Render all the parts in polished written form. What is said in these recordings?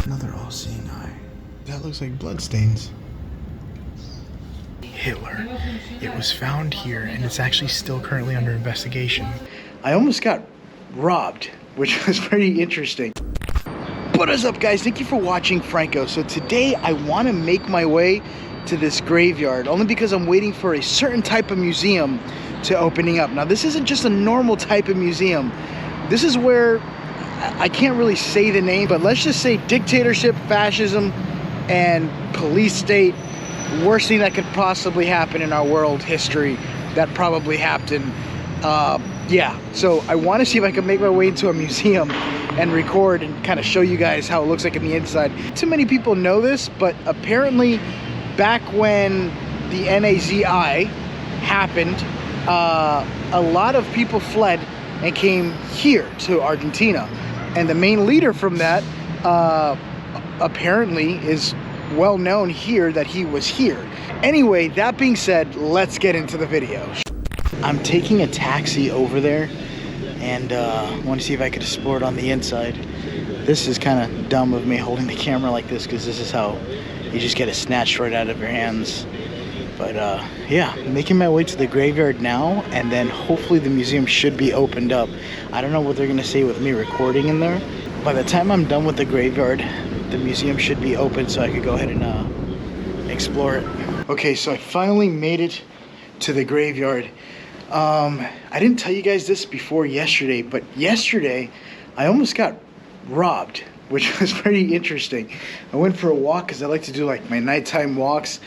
Another all-seeing eye. That looks like bloodstains. Hitler. It was found here, and it's actually still currently under investigation. I almost got robbed, which was pretty interesting. What is up, guys? Thank you for watching Franco. So today I want to make my way to this graveyard, only because I'm waiting for a certain type of museum to opening up. Now, this isn't just a normal type of museum. This is where, I can't really say the name, but let's just say dictatorship, fascism, and police state. Worst thing that could possibly happen in our world history. That probably happened. Yeah, so I want to see if I can make my way into a museum and record and kind of show you guys how it looks like in the inside. Too many people know this, but apparently back when the NAZI happened, a lot of people fled and came here to Argentina. And the main leader from that apparently is well known here that he was here. Anyway, that being said, let's get into the video. I'm taking a taxi over there and want to see if I could explore it on the inside. This is kind of dumb of me holding the camera like this, because this is how you just get it snatched right out of your hands. But yeah, making my way to the graveyard now, and then hopefully the museum should be opened up. I don't know what they're gonna say with me recording in there. By the time I'm done with the graveyard, the museum should be open, so I could go ahead and explore it. Okay, so I finally made it to the graveyard. I didn't tell you guys this before yesterday, but yesterday I almost got robbed, which was pretty interesting. I went for a walk because I like to do like my nighttime walks,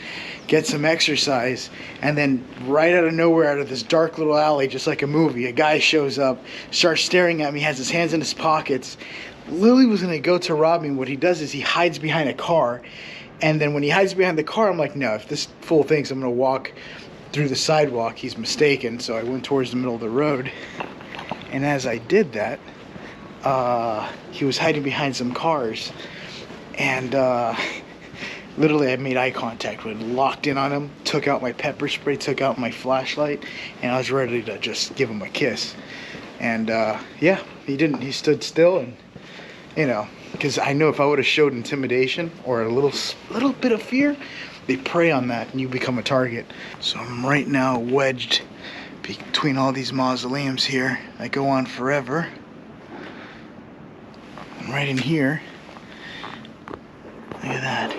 get some exercise, and then right out of nowhere, out of this dark little alley, just like a movie, a guy shows up, starts staring at me, has his hands in his pockets. Lily was gonna go to rob me. What he does is he hides behind a car, and then when he hides behind the car, I'm like, no, if this fool thinks I'm gonna walk through the sidewalk, he's mistaken. So I went towards the middle of the road, and as I did that, he was hiding behind some cars, and literally I made eye contact with him, locked in on him, took out my pepper spray, took out my flashlight, and I was ready to just give him a kiss. And yeah, he didn't. He stood still, and you know, because I know if I would have showed intimidation or a little bit of fear, they prey on that and you become a target. So I'm right now wedged between all these mausoleums here that go on forever. And right in here, look at that.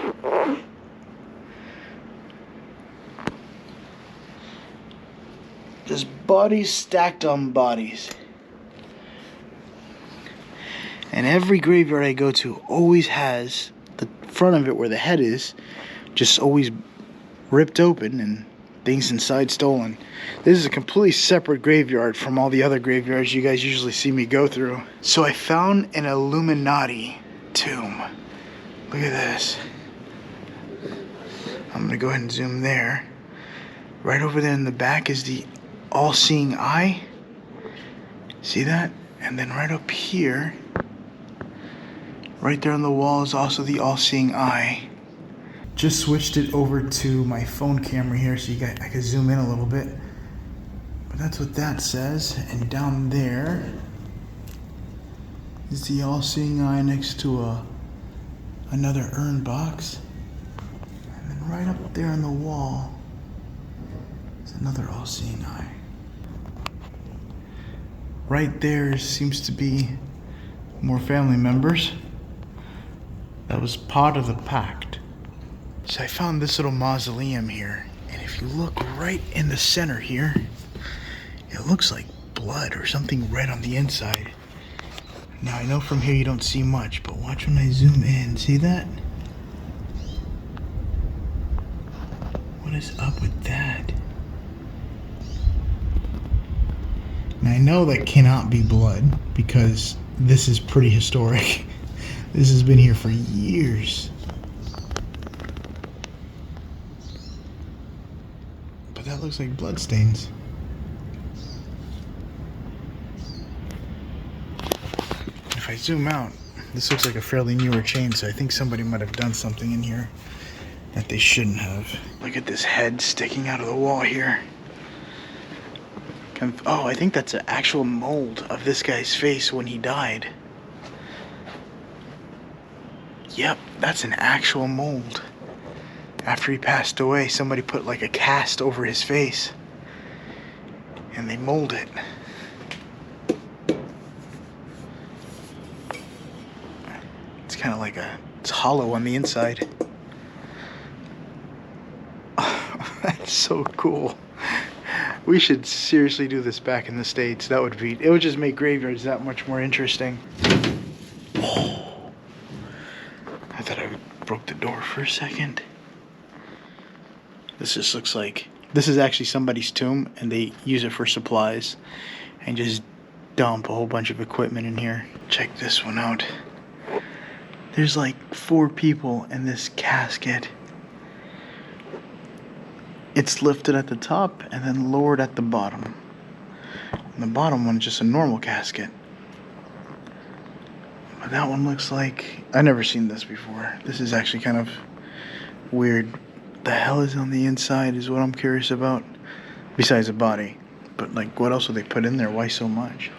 Just bodies stacked on bodies. And every graveyard I go to always has the front of it, where the head is, just always ripped open and things inside stolen. This is a completely separate graveyard from all the other graveyards you guys usually see me go through. So I found an Illuminati tomb. Look at this. I'm gonna go ahead and zoom there. Right over there in the back is the all-seeing eye. See that? And then right up here, right there on the wall, is also the all-seeing eye. Just switched it over to my phone camera here so I can zoom in a little bit. But that's what that says. And down there is the all-seeing eye next to another urn box. And then right up there on the wall is another all-seeing eye. Right there seems to be more family members. That was part of the pact. So I found this little mausoleum here, and if you look right in the center here, it looks like blood or something red on the inside. Now I know from here you don't see much, but watch when I zoom in. See that? What is up with that? Now I know that cannot be blood because this is pretty historic. This has been here for years. But that looks like bloodstains. If I zoom out, this looks like a fairly newer chain, so I think somebody might have done something in here that they shouldn't have. Look at this head sticking out of the wall here. Oh, I think that's an actual mold of this guy's face when he died. Yep, that's an actual mold. After he passed away, somebody put like a cast over his face and they mold it. It's kind of like it's hollow on the inside. That's so cool. We should seriously do this back in the States. It would just make graveyards that much more interesting. Oh, I thought I broke the door for a second. This just looks like, this is actually somebody's tomb and they use it for supplies and just dump a whole bunch of equipment in here. Check this one out. There's like 4 people in this casket. It's lifted at the top and then lowered at the bottom. And the bottom one is just a normal casket. But that one looks like, I've never seen this before. This is actually kind of weird. The hell is on the inside is what I'm curious about. Besides the body. But like, what else would they put in there? Why so much?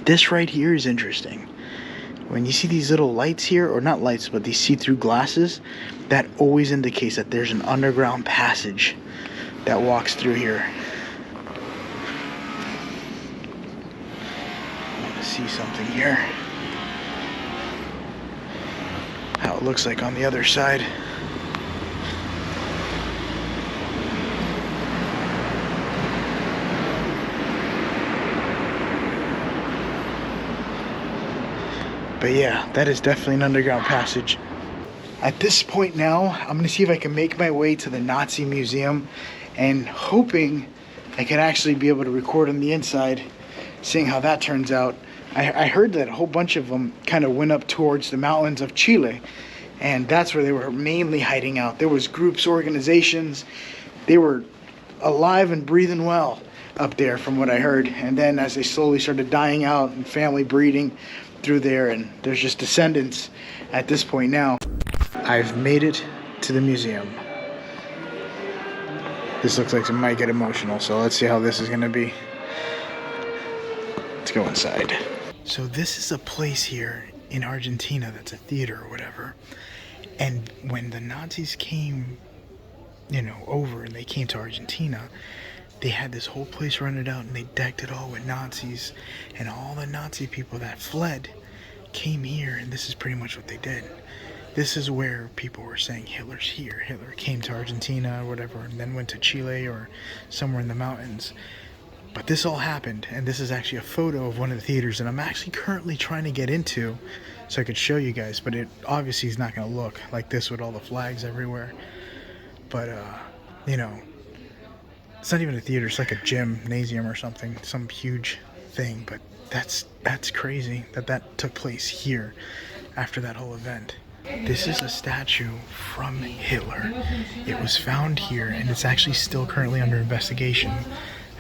This right here is interesting. When you see these little lights here, or not lights, but these see-through glasses, that always indicates that there's an underground passage that walks through here. I want to see something here. How it looks like on the other side. But yeah, that is definitely an underground passage. At this point now, I'm going to see if I can make my way to the Nazi Museum and hoping I can actually be able to record on the inside, seeing how that turns out. I heard that a whole bunch of them kind of went up towards the mountains of Chile, and that's where they were mainly hiding out. There was groups, organizations, they were alive and breathing well up there from what I heard. And then as they slowly started dying out and family breeding through there, and there's just descendants at this point now. I've made it to the museum. This looks like it might get emotional, so let's see how this is gonna be. Let's go inside. So this is a place here in Argentina that's a theater or whatever. And when the Nazis came, over and they came to Argentina, they had this whole place rented out and they decked it all with Nazis. And all the Nazi people that fled came here, and this is pretty much what they did. This is where people were saying Hitler's here. Hitler came to Argentina or whatever and then went to Chile or somewhere in the mountains. But this all happened, and this is actually a photo of one of the theaters that I'm actually currently trying to get into so I could show you guys, but it obviously is not going to look like this with all the flags everywhere. But, it's not even a theater, it's like a gymnasium or something, some huge thing, but that's crazy that took place here after that whole event. This is a statue from Hitler. It was found here, and it's actually still currently under investigation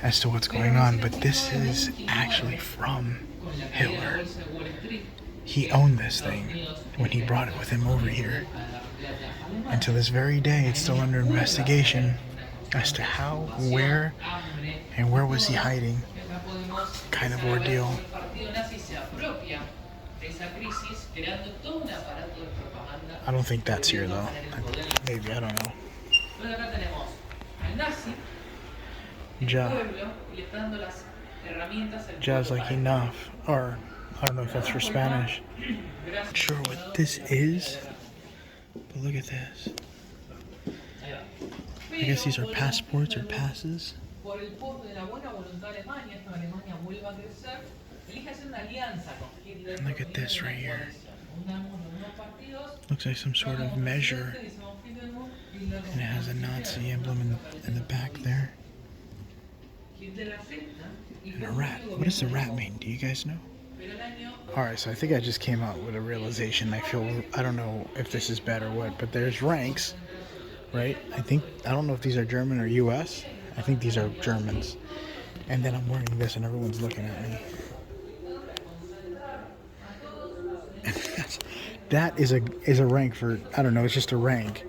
as to what's going on, but this is actually from Hitler. He owned this thing when he brought it with him over here. And to this very day, it's still under investigation as to how, where, and where was he hiding. Kind of ordeal. I don't think that's here though. Maybe, I don't know. Ja's like enough. Or, I don't know if that's for Spanish. Not sure what this is, but look at this. I guess these are passports or passes. And look at this right here. Looks like some sort of measure. And it has a Nazi emblem in the back there. And a rat. What does the rat mean? Do you guys know? Alright, so I think I just came out with a realization. I don't know if this is bad or what, but there's ranks, right? I don't know if these are German or US. I think these are Germans. And then I'm wearing this and everyone's looking at me. That is a rank for, I don't know, it's just a rank.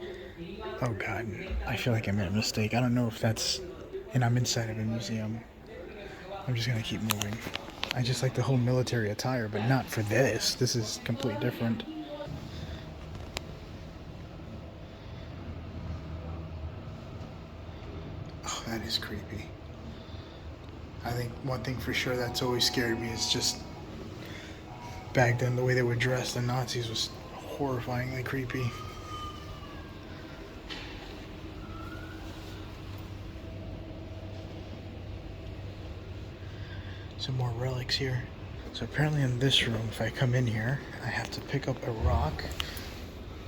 Oh God, I feel like I made a mistake. I don't know if that's, and I'm inside of a museum. I'm just gonna keep moving. I just like the whole military attire, but not for this. This is completely different. That is creepy. I think one thing for sure that's always scared me is just back then the way they were dressed, the Nazis, was horrifyingly creepy. Some more relics here. So apparently in this room, if I come in here, I have to pick up a rock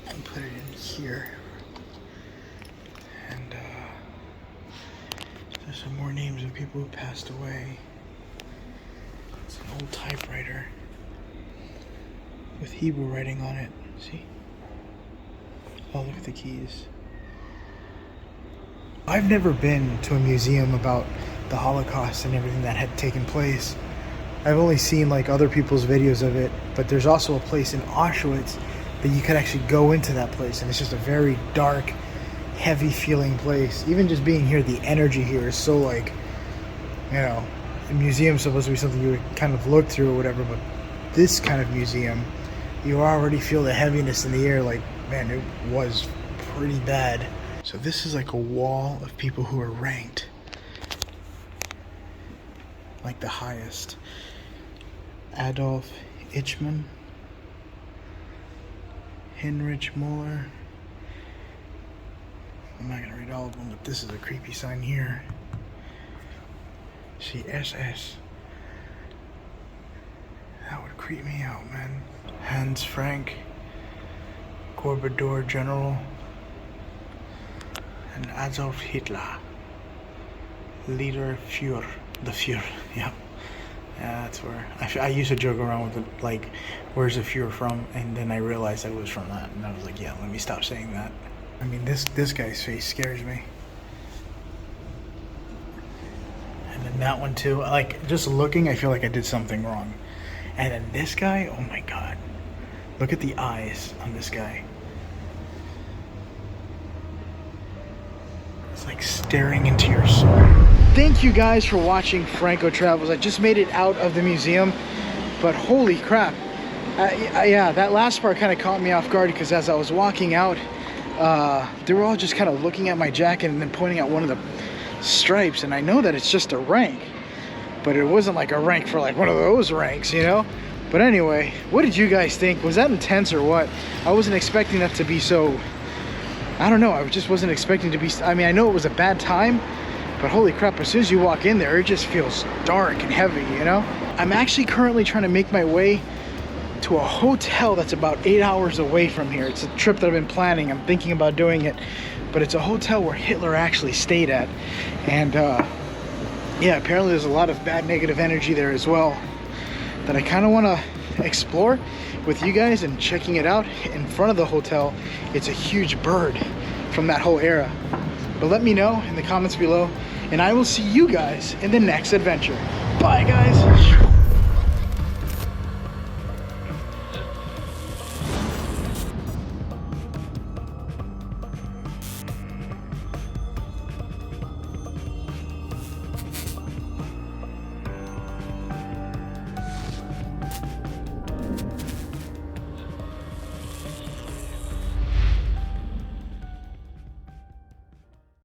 and put it in here. And there's some more names of people who passed away. It's an old typewriter with Hebrew writing on it. See? Oh, look at the keys. I've never been to a museum about the Holocaust and everything that had taken place. I've only seen like other people's videos of it, but there's also a place in Auschwitz that you could actually go into that place, and it's just a very dark, heavy feeling place. Even just being here, the energy here is so like, you know, a museum's supposed to be something you would kind of look through or whatever, but this kind of museum, you already feel the heaviness in the air. Like, man, it was pretty bad. So this is like a wall of people who are ranked, like the highest. Adolf Eichmann, Heinrich Müller. I'm not gonna read all of them, but this is a creepy sign here. See, SS. That would creep me out, man. Hans Frank, Corbador General, and Adolf Hitler, Leader Führer, the Führer, yeah. Yeah, that's where I used to joke around with it, like, where's the Führer from? And then I realized I was from that, and I was like, yeah, let me stop saying that. I mean, this guy's face scares me. And then that one too, like, just looking, I feel like I did something wrong. And then this guy, oh my God. Look at the eyes on this guy. It's like staring into your soul. Thank you guys for watching Franco Travels. I just made it out of the museum, but holy crap. Yeah, that last part kind of caught me off guard, because as I was walking out, they were all just kind of looking at my jacket and then pointing out one of the stripes, and I know that it's just a rank, but it wasn't like a rank for like one of those ranks, you know? But anyway, what did you guys think? Was that intense or what? I wasn't expecting that to be so, I don't know, I just wasn't expecting to be, I mean, I know it was a bad time, but holy crap, as soon as you walk in there, it just feels dark and heavy, you know? I'm actually currently trying to make my way to a hotel that's about 8 hours away from here. It's a trip that I've been planning. I'm thinking about doing it, but it's a hotel where Hitler actually stayed at. And yeah, apparently there's a lot of bad negative energy there as well that I kind of want to explore with you guys. And checking it out, in front of the hotel, it's a huge bird from that whole era. But let me know in the comments below, and I will see you guys in the next adventure. Bye, guys.